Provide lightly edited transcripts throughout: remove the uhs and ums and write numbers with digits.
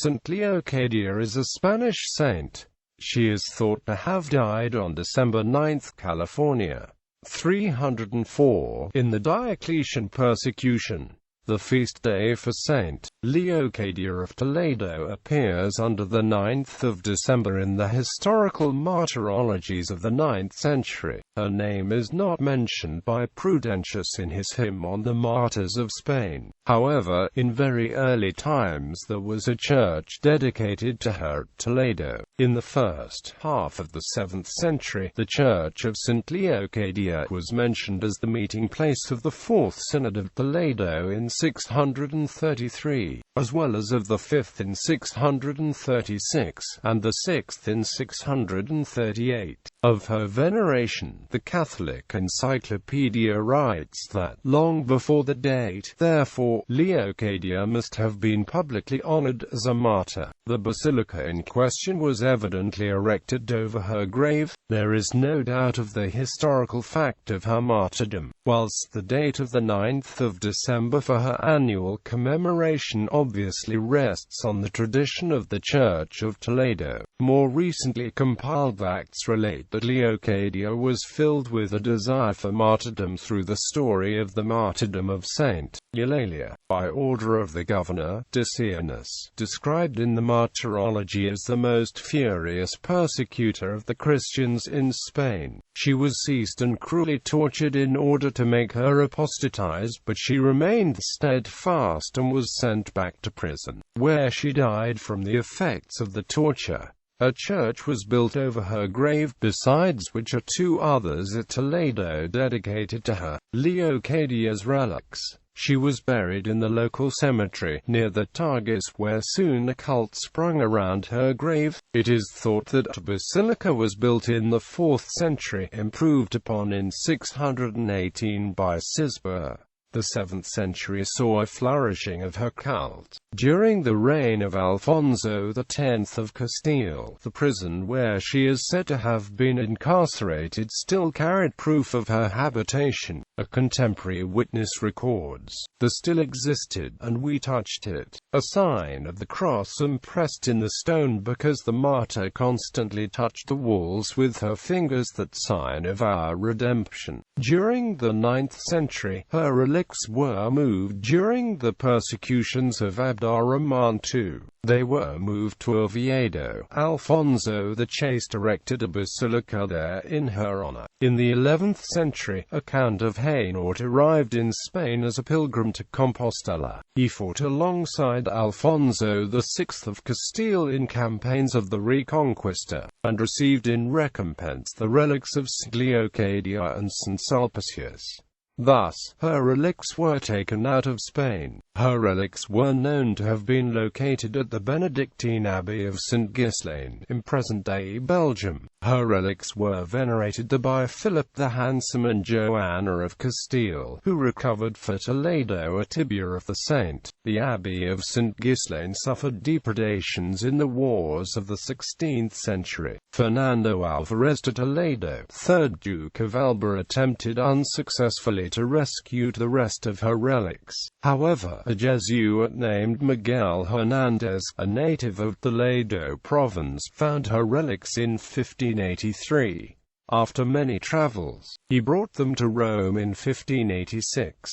Saint Leocadia is a Spanish saint. She is thought to have died on December 9, California, 304, in the Diocletian persecution. The feast day for Saint Leocadia of Toledo appears under the 9th of December in the historical martyrologies of the 9th century. Her name is not mentioned by Prudentius in his hymn on the martyrs of Spain. However, in very early times there was a church dedicated to her at Toledo. In the first half of the 7th century, the Church of Saint Leocadia was mentioned as the meeting place of the Fourth Synod of Toledo in 633, as well as of the Fifth in 636, and the Sixth in 638. Of her veneration, the Catholic Encyclopedia writes that, long before the date, therefore, Leocadia must have been publicly honored as a martyr. The basilica in question was evidently erected over her grave. There is no doubt of the historical fact of her martyrdom, whilst the date of the 9th of December for her annual commemoration obviously rests on the tradition of the Church of Toledo. More recently compiled facts relate that Leocadia was filled with a desire for martyrdom through the story of the martyrdom of Saint Eulalia, by order of the governor, Decianus, described in the Martyrology as the most furious persecutor of the Christians in Spain. She was seized and cruelly tortured in order to make her apostatize, but she remained steadfast and was sent back to prison, where she died from the effects of the torture. A church was built over her grave, besides which are two others at Toledo dedicated to her, Leocadia's relics. She was buried in the local cemetery, near the Tagus, where soon a cult sprung around her grave. It is thought that a basilica was built in the 4th century, improved upon in 618 by Cisber. The 7th century saw a flourishing of her cult. During the reign of Alfonso X of Castile, the prison where she is said to have been incarcerated still carried proof of her habitation. A contemporary witness records, "The still existed, and we touched it, a sign of the cross impressed in the stone, because the martyr constantly touched the walls with her fingers, that sign of our redemption." During the 9th century, her relics were moved during the persecutions of Abd-ar-Rahman II. They were moved to Oviedo. Alfonso the Chaste erected a basilica there in her honor. In the 11th century, a Count of Hainaut arrived in Spain as a pilgrim to Compostela. He fought alongside Alfonso VI of Castile in campaigns of the Reconquista, and received in recompense the relics of St. Leocadia and St. Sulpicius. Thus, her relics were taken out of Spain. Her relics were known to have been located at the Benedictine Abbey of St. Ghislain, in present-day Belgium. Her relics were venerated there by Philip the Handsome and Joanna of Castile, who recovered for Toledo a tibia of the saint. The Abbey of St. Ghislain suffered depredations in the wars of the 16th century. Fernando Alvarez de Toledo, 3rd Duke of Alba, attempted unsuccessfully to rescue the rest of her relics. However, a Jesuit named Miguel Hernandez, a native of Toledo province, found her relics in 1583. After many travels, he brought them to Rome in 1586.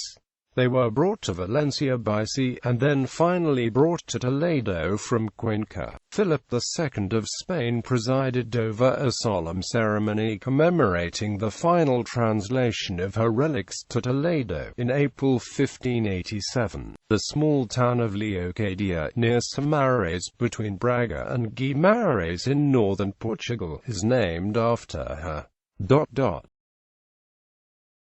They were brought to Valencia by sea, and then finally brought to Toledo from Cuenca. Philip II of Spain presided over a solemn ceremony commemorating the final translation of her relics to Toledo in April 1587. The small town of Leocadia, near Samares between Braga and Guimarães in northern Portugal, is named after her.